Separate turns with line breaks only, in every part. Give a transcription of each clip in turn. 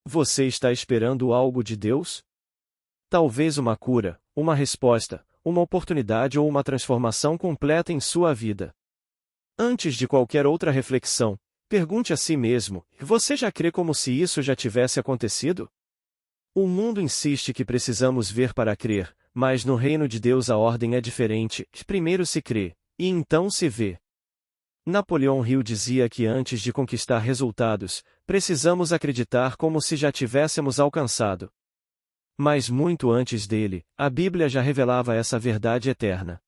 Você está esperando algo de Deus? Talvez uma cura, uma resposta, uma oportunidade ou uma transformação completa em sua vida. Antes de qualquer outra reflexão, pergunte a si mesmo: você já crê como se isso já tivesse acontecido? O mundo insiste que precisamos ver para crer, mas no reino de Deus a ordem é diferente: primeiro se crê, e então se vê. Napoleão Hill dizia que antes de conquistar resultados, precisamos acreditar como se já tivéssemos alcançado. Mas muito antes dele, a Bíblia já revelava essa verdade eterna.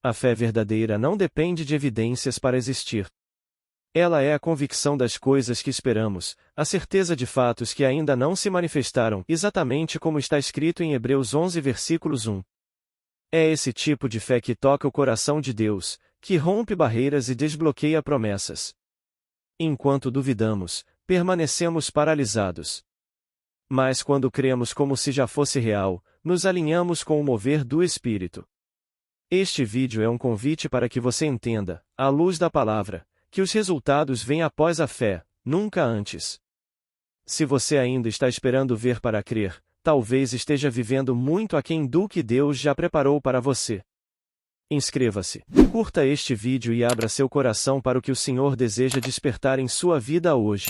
A fé verdadeira não depende de evidências para existir. Ela é a convicção das coisas que esperamos, a certeza de fatos que ainda não se manifestaram, exatamente como está escrito em Hebreus 11 versículos 1. É esse tipo de fé que toca o coração de Deus, que rompe barreiras e desbloqueia promessas. Enquanto duvidamos, permanecemos paralisados. Mas quando cremos como se já fosse real, nos alinhamos com o mover do Espírito. Este vídeo é um convite para que você entenda, à luz da palavra, que os resultados vêm após a fé, nunca antes. Se você ainda está esperando ver para crer, talvez esteja vivendo muito aquém do que Deus já preparou para você. Inscreva-se, curta este vídeo e abra seu coração para o que o Senhor deseja despertar em sua vida hoje.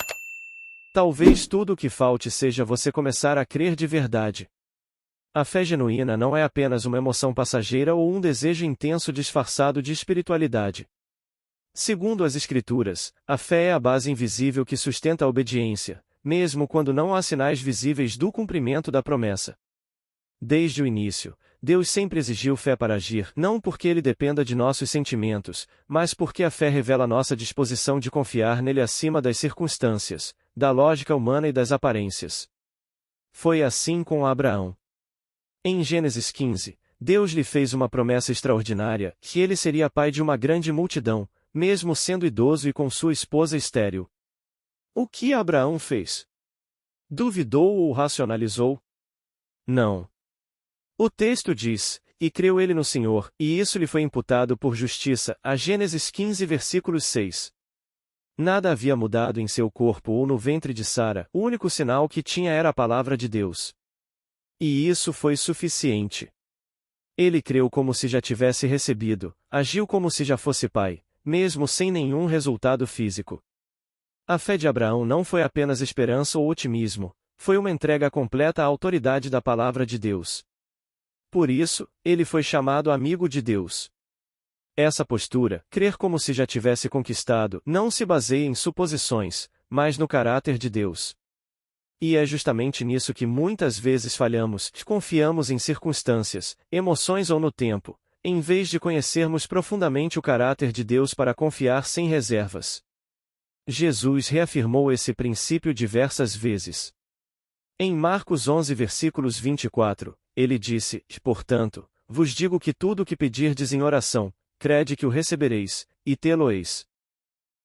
Talvez tudo o que falte seja você começar a crer de verdade. A fé genuína não é apenas uma emoção passageira ou um desejo intenso disfarçado de espiritualidade. Segundo as Escrituras, a fé é a base invisível que sustenta a obediência, mesmo quando não há sinais visíveis do cumprimento da promessa. Desde o início, Deus sempre exigiu fé para agir, não porque ele dependa de nossos sentimentos, mas porque a fé revela nossa disposição de confiar nele acima das circunstâncias, da lógica humana e das aparências. Foi assim com Abraão. Em Gênesis 15, Deus lhe fez uma promessa extraordinária, que ele seria pai de uma grande multidão, mesmo sendo idoso e com sua esposa estéril. O que Abraão fez? Duvidou ou racionalizou? Não. O texto diz: e creu ele no Senhor, e isso lhe foi imputado por justiça, a Gênesis 15 versículos 6. Nada havia mudado em seu corpo ou no ventre de Sara, o único sinal que tinha era a palavra de Deus. E isso foi suficiente. Ele creu como se já tivesse recebido, agiu como se já fosse pai, mesmo sem nenhum resultado físico. A fé de Abraão não foi apenas esperança ou otimismo, foi uma entrega completa à autoridade da palavra de Deus. Por isso, ele foi chamado amigo de Deus. Essa postura, crer como se já tivesse conquistado, não se baseia em suposições, mas no caráter de Deus. E é justamente nisso que muitas vezes falhamos, confiamos em circunstâncias, emoções ou no tempo, em vez de conhecermos profundamente o caráter de Deus para confiar sem reservas. Jesus reafirmou esse princípio diversas vezes. Em Marcos 11 versículos 24, ele disse: portanto, vos digo que tudo o que pedirdes em oração, crede que o recebereis, e tê-lo-eis.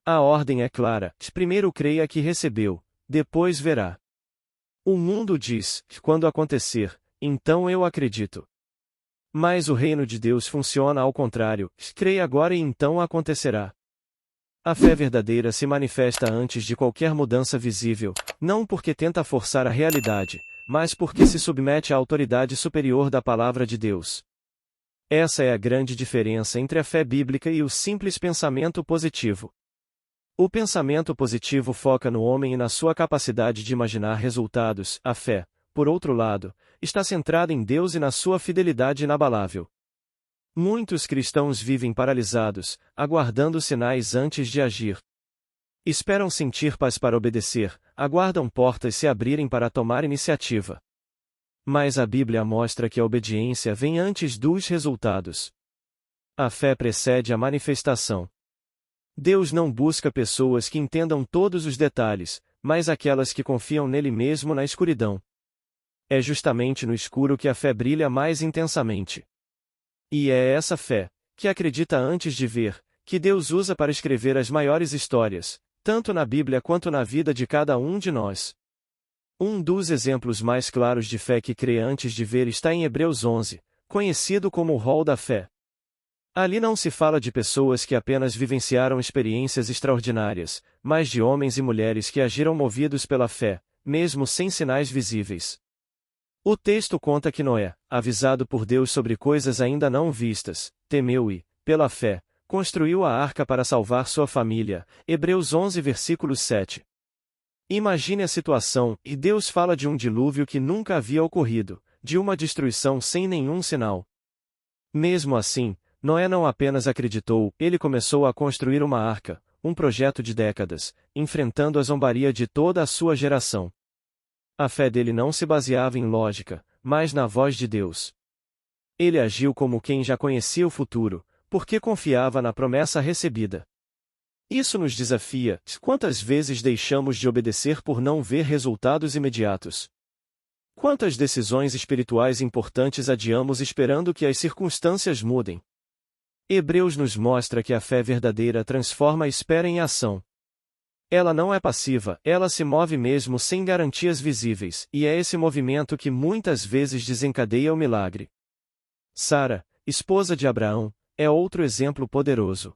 A ordem é clara: primeiro creia que recebeu, depois verá. O mundo diz: quando acontecer, então eu acredito. Mas o reino de Deus funciona ao contrário: creia agora e então acontecerá. A fé verdadeira se manifesta antes de qualquer mudança visível, não porque tenta forçar a realidade, mas porque se submete à autoridade superior da palavra de Deus. Essa é a grande diferença entre a fé bíblica e o simples pensamento positivo. O pensamento positivo foca no homem e na sua capacidade de imaginar resultados. A fé, por outro lado, está centrada em Deus e na sua fidelidade inabalável. Muitos cristãos vivem paralisados, aguardando sinais antes de agir. Esperam sentir paz para obedecer, aguardam portas se abrirem para tomar iniciativa. Mas a Bíblia mostra que a obediência vem antes dos resultados. A fé precede a manifestação. Deus não busca pessoas que entendam todos os detalhes, mas aquelas que confiam nele mesmo na escuridão. É justamente no escuro que a fé brilha mais intensamente. E é essa fé, que acredita antes de ver, que Deus usa para escrever as maiores histórias, tanto na Bíblia quanto na vida de cada um de nós. Um dos exemplos mais claros de fé que crê antes de ver está em Hebreus 11, conhecido como o rol da fé. Ali não se fala de pessoas que apenas vivenciaram experiências extraordinárias, mas de homens e mulheres que agiram movidos pela fé, mesmo sem sinais visíveis. O texto conta que Noé, avisado por Deus sobre coisas ainda não vistas, temeu e, pela fé, construiu a arca para salvar sua família. Hebreus 11 versículos 7. Imagine a situação, e Deus fala de um dilúvio que nunca havia ocorrido, de uma destruição sem nenhum sinal. Mesmo assim, Noé não apenas acreditou, ele começou a construir uma arca, um projeto de décadas, enfrentando a zombaria de toda a sua geração. A fé dele não se baseava em lógica, mas na voz de Deus. Ele agiu como quem já conhecia o futuro, porque confiava na promessa recebida. Isso nos desafia: quantas vezes deixamos de obedecer por não ver resultados imediatos? Quantas decisões espirituais importantes adiamos esperando que as circunstâncias mudem? Hebreus nos mostra que a fé verdadeira transforma a espera em ação. Ela não é passiva, ela se move mesmo sem garantias visíveis, e é esse movimento que muitas vezes desencadeia o milagre. Sara, esposa de Abraão, é outro exemplo poderoso.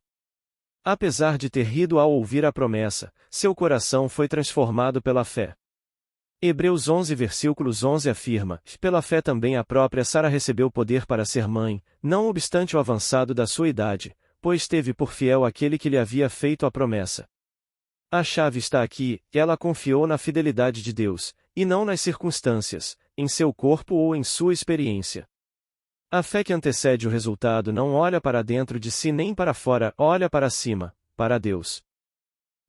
Apesar de ter rido ao ouvir a promessa, seu coração foi transformado pela fé. Hebreus 11 versículos 11 afirma: pela fé também a própria Sara recebeu poder para ser mãe, não obstante o avançado da sua idade, pois teve por fiel aquele que lhe havia feito a promessa. A chave está aqui: ela confiou na fidelidade de Deus, e não nas circunstâncias, em seu corpo ou em sua experiência. A fé que antecede o resultado não olha para dentro de si nem para fora, olha para cima, para Deus.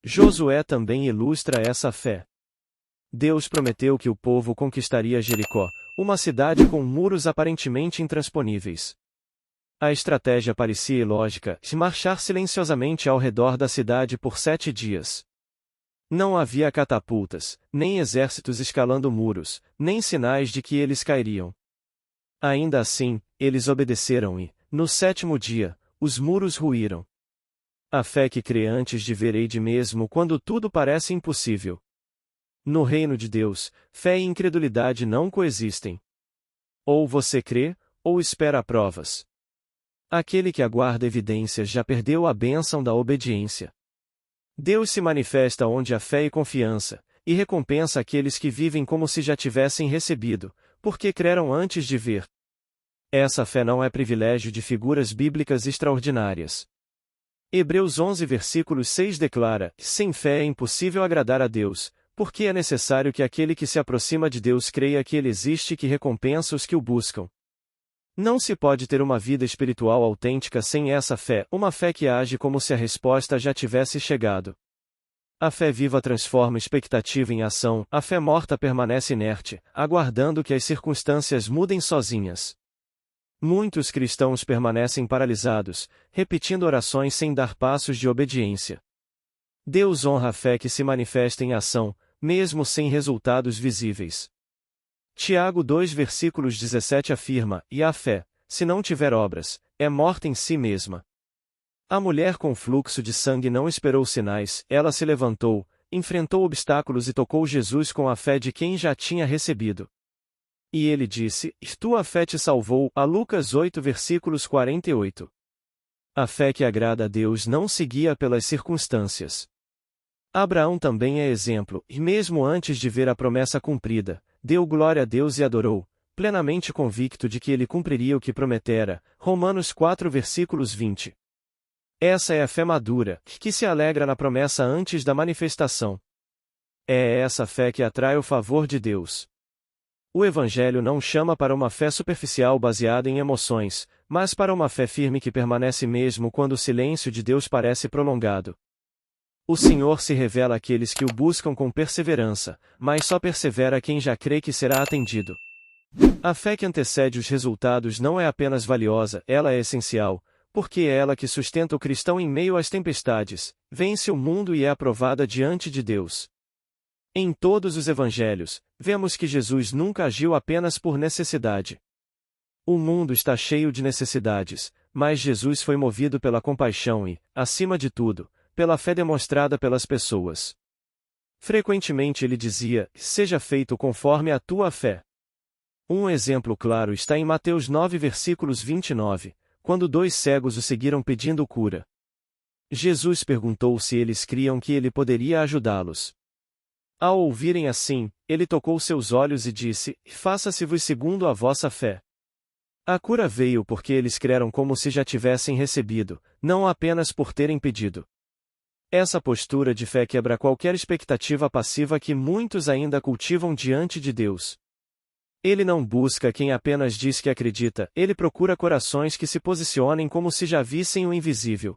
Josué também ilustra essa fé. Deus prometeu que o povo conquistaria Jericó, uma cidade com muros aparentemente intransponíveis. A estratégia parecia ilógica: marchar silenciosamente ao redor da cidade por 7 dias. Não havia catapultas, nem exércitos escalando muros, nem sinais de que eles cairiam. Ainda assim, eles obedeceram e, no 7º dia, os muros ruíram. A fé que crê antes de ver hei de mesmo quando tudo parece impossível. No reino de Deus, fé e incredulidade não coexistem. Ou você crê, ou espera provas. Aquele que aguarda evidências já perdeu a bênção da obediência. Deus se manifesta onde há fé e confiança, e recompensa aqueles que vivem como se já tivessem recebido, porque creram antes de ver. Essa fé não é privilégio de figuras bíblicas extraordinárias. Hebreus 11 versículos 6 declara: sem fé é impossível agradar a Deus, porque é necessário que aquele que se aproxima de Deus creia que Ele existe e que recompensa os que o buscam. Não se pode ter uma vida espiritual autêntica sem essa fé, uma fé que age como se a resposta já tivesse chegado. A fé viva transforma expectativa em ação, a fé morta permanece inerte, aguardando que as circunstâncias mudem sozinhas. Muitos cristãos permanecem paralisados, repetindo orações sem dar passos de obediência. Deus honra a fé que se manifesta em ação, mesmo sem resultados visíveis. Tiago 2 versículos 17 afirma: e a fé, se não tiver obras, é morta em si mesma. A mulher com fluxo de sangue não esperou sinais, ela se levantou, enfrentou obstáculos e tocou Jesus com a fé de quem já tinha recebido. E ele disse: tua fé te salvou. A Lucas 8 versículos 48. A fé que agrada a Deus não se guia pelas circunstâncias. Abraão também é exemplo, e mesmo antes de ver a promessa cumprida, deu glória a Deus e adorou, plenamente convicto de que ele cumpriria o que prometera. Romanos 4 versículos 20. Essa é a fé madura, que se alegra na promessa antes da manifestação. É essa fé que atrai o favor de Deus. O Evangelho não chama para uma fé superficial baseada em emoções, mas para uma fé firme que permanece mesmo quando o silêncio de Deus parece prolongado. O Senhor se revela àqueles que o buscam com perseverança, mas só persevera quem já crê que será atendido. A fé que antecede os resultados não é apenas valiosa, ela é essencial, porque é ela que sustenta o cristão em meio às tempestades, vence o mundo e é aprovada diante de Deus. Em todos os evangelhos, vemos que Jesus nunca agiu apenas por necessidade. O mundo está cheio de necessidades, mas Jesus foi movido pela compaixão e, acima de tudo, pela fé demonstrada pelas pessoas. Frequentemente ele dizia: seja feito conforme a tua fé. Um exemplo claro está em Mateus 9 versículos 29, quando 2 cegos o seguiram pedindo cura. Jesus perguntou se eles criam que ele poderia ajudá-los. Ao ouvirem assim, ele tocou seus olhos e disse: Faça-se-vos segundo a vossa fé. A cura veio porque eles creram como se já tivessem recebido, não apenas por terem pedido. Essa postura de fé quebra qualquer expectativa passiva que muitos ainda cultivam diante de Deus. Ele não busca quem apenas diz que acredita, ele procura corações que se posicionem como se já vissem o invisível.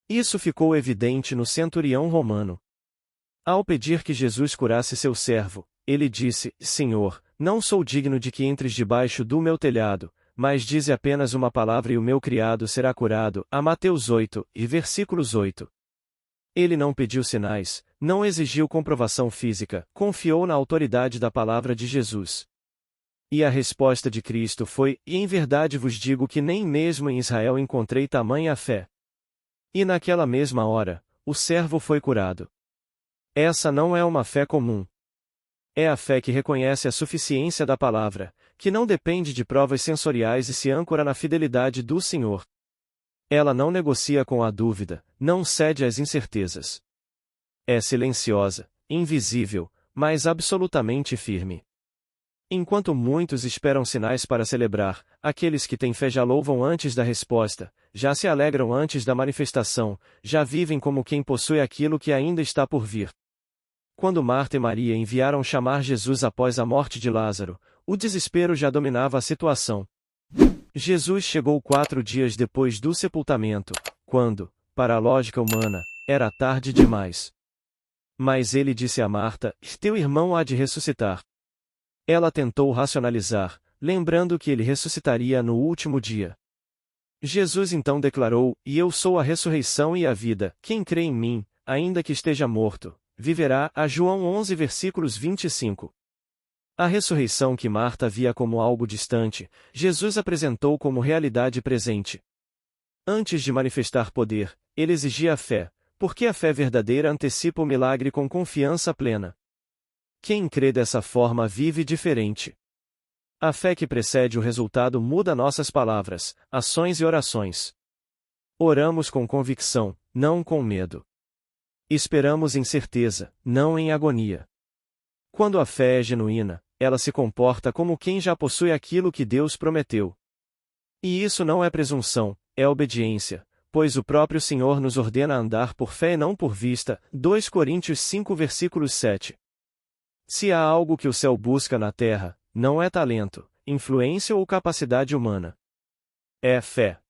Isso ficou evidente no centurião romano. Ao pedir que Jesus curasse seu servo, ele disse: Senhor, não sou digno de que entres debaixo do meu telhado, mas dize apenas uma palavra e o meu criado será curado. A Mateus 8, e versículos 8. Ele não pediu sinais, não exigiu comprovação física, confiou na autoridade da palavra de Jesus. E a resposta de Cristo foi: E em verdade vos digo que nem mesmo em Israel encontrei tamanha fé. E naquela mesma hora, o servo foi curado. Essa não é uma fé comum. É a fé que reconhece a suficiência da palavra, que não depende de provas sensoriais e se âncora na fidelidade do Senhor. Ela não negocia com a dúvida, não cede às incertezas. É silenciosa, invisível, mas absolutamente firme. Enquanto muitos esperam sinais para celebrar, aqueles que têm fé já louvam antes da resposta, já se alegram antes da manifestação, já vivem como quem possui aquilo que ainda está por vir. Quando Marta e Maria enviaram chamar Jesus após a morte de Lázaro, o desespero já dominava a situação. Jesus chegou 4 dias depois do sepultamento, quando, para a lógica humana, era tarde demais. Mas ele disse a Marta: Teu irmão há de ressuscitar. Ela tentou racionalizar, lembrando que ele ressuscitaria no último dia. Jesus então declarou: E eu sou a ressurreição e a vida, quem crê em mim, ainda que esteja morto, viverá. A João 11 versículos 25. A ressurreição que Marta via como algo distante, Jesus apresentou como realidade presente. Antes de manifestar poder, ele exigia a fé, porque a fé verdadeira antecipa o milagre com confiança plena. Quem crê dessa forma vive diferente. A fé que precede o resultado muda nossas palavras, ações e orações. Oramos com convicção, não com medo. Esperamos em certeza, não em agonia. Quando a fé é genuína, ela se comporta como quem já possui aquilo que Deus prometeu. E isso não é presunção, é obediência, pois o próprio Senhor nos ordena a andar por fé e não por vista. 2 Coríntios 5 versículos 7. Se há algo que o céu busca na terra, não é talento, influência ou capacidade humana. É fé.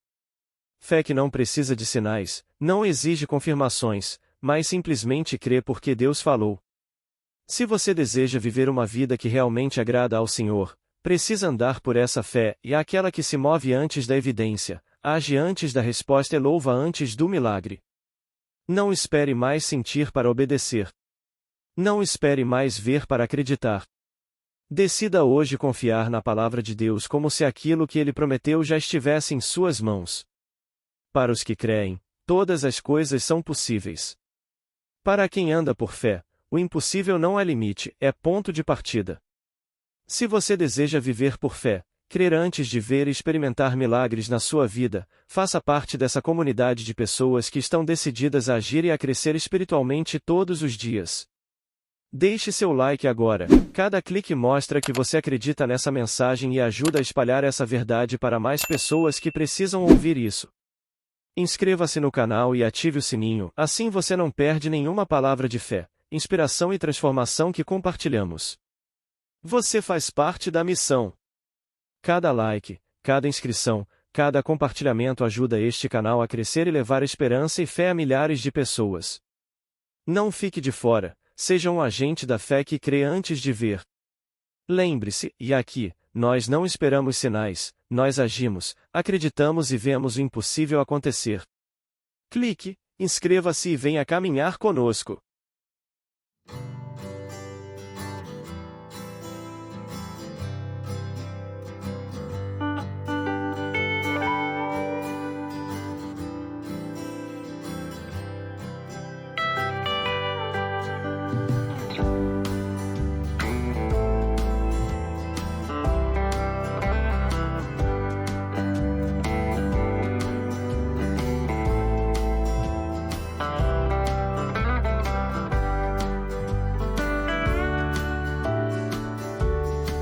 Fé que não precisa de sinais, não exige confirmações, mas simplesmente crê porque Deus falou. Se você deseja viver uma vida que realmente agrada ao Senhor, precisa andar por essa fé, e aquela que se move antes da evidência, age antes da resposta e louva antes do milagre. Não espere mais sentir para obedecer. Não espere mais ver para acreditar. Decida hoje confiar na palavra de Deus como se aquilo que ele prometeu já estivesse em suas mãos. Para os que creem, todas as coisas são possíveis. Para quem anda por fé, o impossível não é limite, é ponto de partida. Se você deseja viver por fé, crer antes de ver e experimentar milagres na sua vida, faça parte dessa comunidade de pessoas que estão decididas a agir e a crescer espiritualmente todos os dias. Deixe seu like agora. Cada clique mostra que você acredita nessa mensagem e ajuda a espalhar essa verdade para mais pessoas que precisam ouvir isso. Inscreva-se no canal e ative o sininho, assim você não perde nenhuma palavra de fé, inspiração e transformação que compartilhamos. Você faz parte da missão. Cada like, cada inscrição, cada compartilhamento ajuda este canal a crescer e levar esperança e fé a milhares de pessoas. Não fique de fora, seja um agente da fé que crê antes de ver. Lembre-se, e aqui, nós não esperamos sinais, nós agimos, acreditamos e vemos o impossível acontecer. Clique, inscreva-se e venha caminhar conosco.